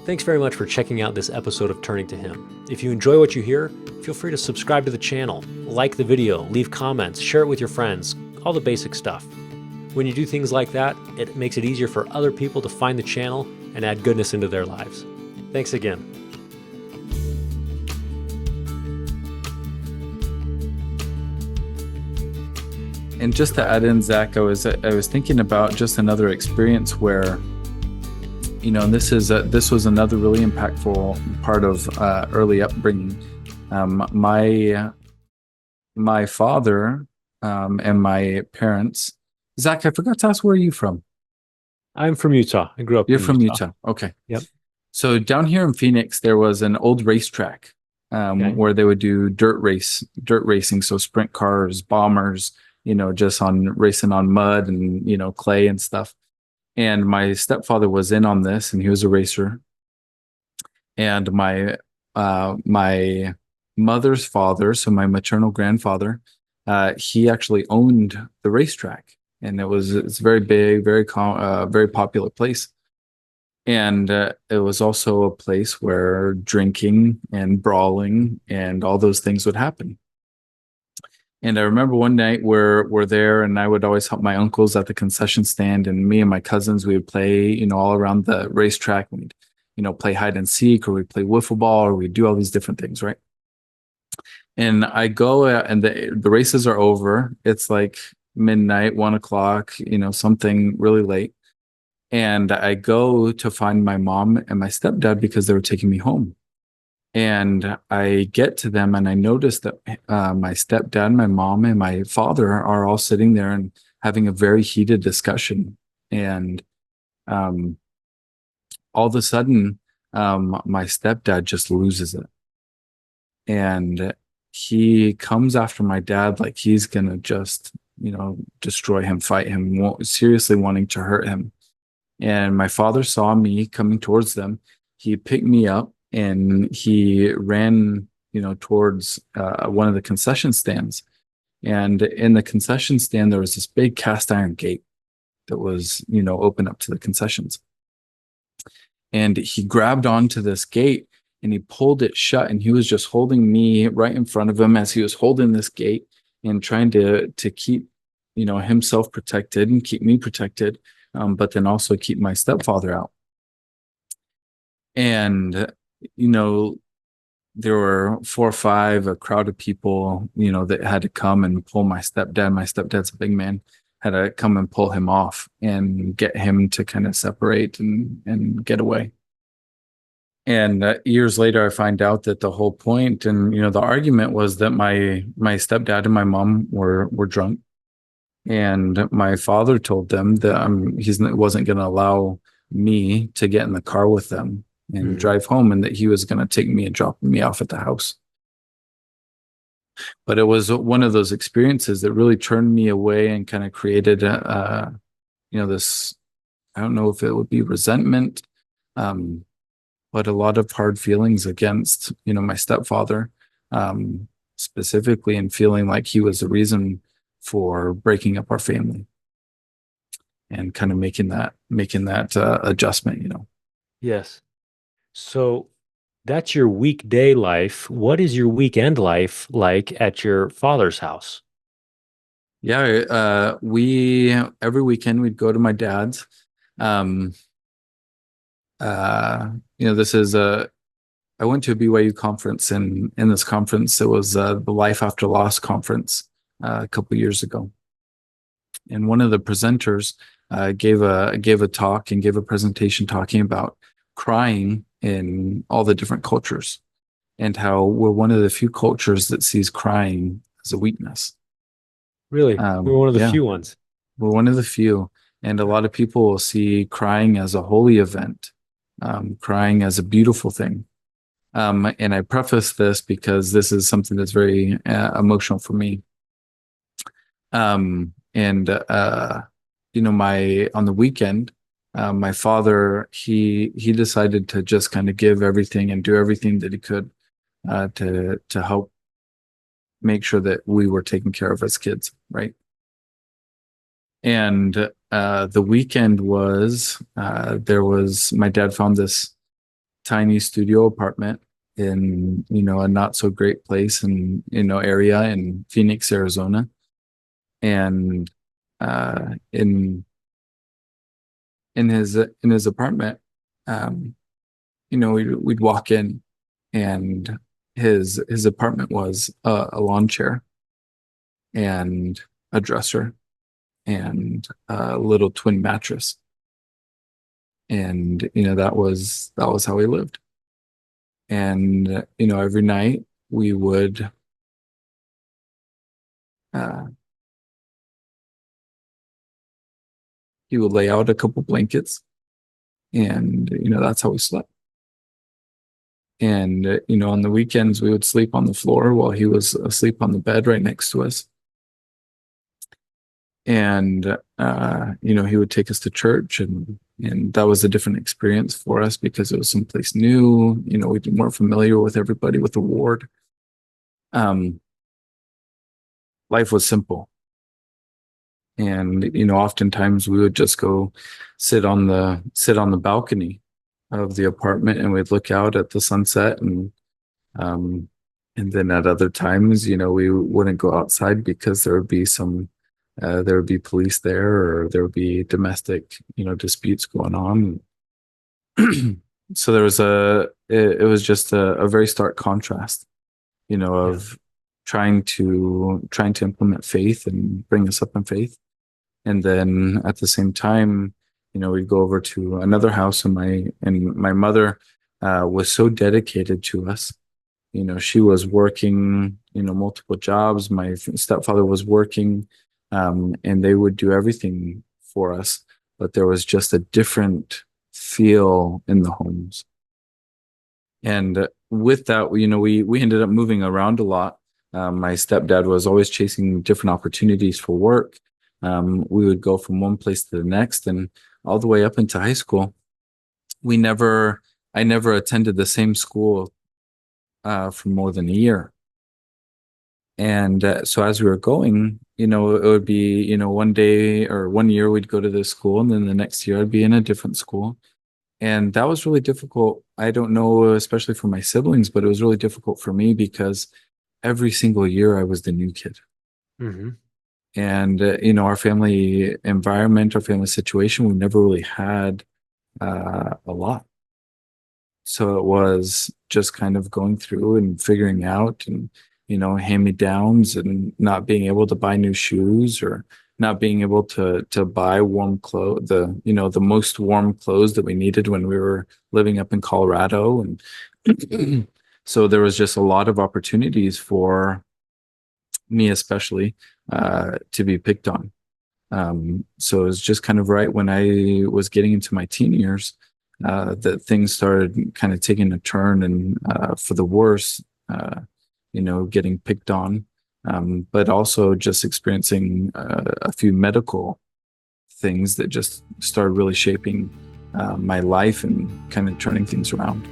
Thanks very much for checking out this episode of Turning to Him. If you enjoy what you hear, feel free to subscribe to the channel, like the video, leave comments, share it with your friends, all the basic stuff. When you do things like that, it makes it easier for other people to find the channel and add goodness into their lives. Thanks again. And just to add in, Zach, I was thinking about just another experience where, and this was another really impactful part of early upbringing. My father and my parents. Zach, I forgot to ask, where are you from? I'm from Utah. I grew up. You're from Utah. Okay. Yep. So down here in Phoenix, there was an old racetrack where they would do dirt racing. So sprint cars, bombers, just racing on mud and, clay and stuff. And my stepfather was in on this, and he was a racer. And my mother's father, so my maternal grandfather, he actually owned the racetrack, and it's very big, very popular place. And it was also a place where drinking and brawling and all those things would happen. And I remember one night we're there, and I would always help my uncles at the concession stand, and me and my cousins, we would play, all around the racetrack. We'd, play hide and seek, or we'd play wiffle ball, or we'd do all these different things, right? And I go and the races are over. It's like midnight, 1 o'clock, something really late. And I go to find my mom and my stepdad because they were taking me home. And I get to them, and I notice that my stepdad, my mom, and my father are all sitting there and having a very heated discussion. And all of a sudden, my stepdad just loses it. And he comes after my dad like he's going to just, destroy him, fight him, seriously wanting to hurt him. And my father saw me coming towards them. He picked me up, and he ran, towards one of the concession stands. And in the concession stand, there was this big cast iron gate that was, open up to the concessions. And he grabbed onto this gate, and he pulled it shut, and he was just holding me right in front of him as he was holding this gate and trying to keep, himself protected and keep me protected, but then also keep my stepfather out. And there were 4 or 5, a crowd of people, that had to come and pull my stepdad. My stepdad's a big man, had to come and pull him off and get him to kind of separate and get away. And years later, I find out that the whole point and, the argument was that my stepdad and my mom were drunk. And my father told them that he wasn't going to allow me to get in the car with them and drive home, and that he was going to take me and drop me off at the house. But it was one of those experiences that really turned me away and kind of created, this, I don't know if it would be resentment, but a lot of hard feelings against, my stepfather, specifically, and feeling like he was the reason for breaking up our family, and kind of making that adjustment, Yes. So that's your weekday life. What is your weekend life like at your father's house? Yeah, every weekend we'd go to my dad's. This is I went to a BYU conference, and in this conference, it was the Life After Loss conference a couple years ago. And one of the presenters gave a talk and gave a presentation talking about crying in all the different cultures, and how we're one of the few cultures that sees crying as a weakness. Really? We're one of the few ones. We're one of the few. And a lot of people will see crying as a holy event, crying as a beautiful thing. And I preface this because this is something that's very emotional for me. On the weekend, my father, he decided to just kind of give everything and do everything that he could to help make sure that we were taken care of as kids, right? And the weekend was my dad found this tiny studio apartment in, a not so great place and, area in Phoenix, Arizona. And in his apartment, we'd walk in, and his apartment was a lawn chair and a dresser and a little twin mattress. And that was how he lived. And every night we would he would lay out a couple blankets, and that's how we slept. And on the weekends we would sleep on the floor while he was asleep on the bed right next to us. And he would take us to church, and that was a different experience for us because it was someplace new. We weren't familiar with everybody with the ward. Life was simple. And oftentimes we would just go sit on the balcony of the apartment, and we'd look out at the sunset. And then at other times, we wouldn't go outside because there would be police there, or there would be domestic disputes going on. So there was it was just a very stark contrast of trying to implement faith and bring us up in faith. And then at the same time, we'd go over to another house, and my mother was so dedicated to us. She was working, multiple jobs. My stepfather was working, and they would do everything for us. But there was just a different feel in the homes. And with that, we ended up moving around a lot. My stepdad was always chasing different opportunities for work. We would go from one place to the next, and all the way up into high school. I never attended the same school for more than a year. And so as we were going, it would be, one day or 1 year we'd go to this school, and then the next year I'd be in a different school. And that was really difficult. I don't know, especially for my siblings, but it was really difficult for me because every single year I was the new kid. Mm-hmm. And, our family environment, our family situation, we never really had a lot. So it was just kind of going through and figuring out, and, hand-me-downs, and not being able to buy new shoes, or not being able to buy warm clothes, the most warm clothes that we needed when we were living up in Colorado. And so there was just a lot of opportunities for me, especially, to be picked on. So it was just kind of right when I was getting into my teen years that things started kind of taking a turn, and for the worse, getting picked on, but also just experiencing a few medical things that just started really shaping my life and kind of turning things around.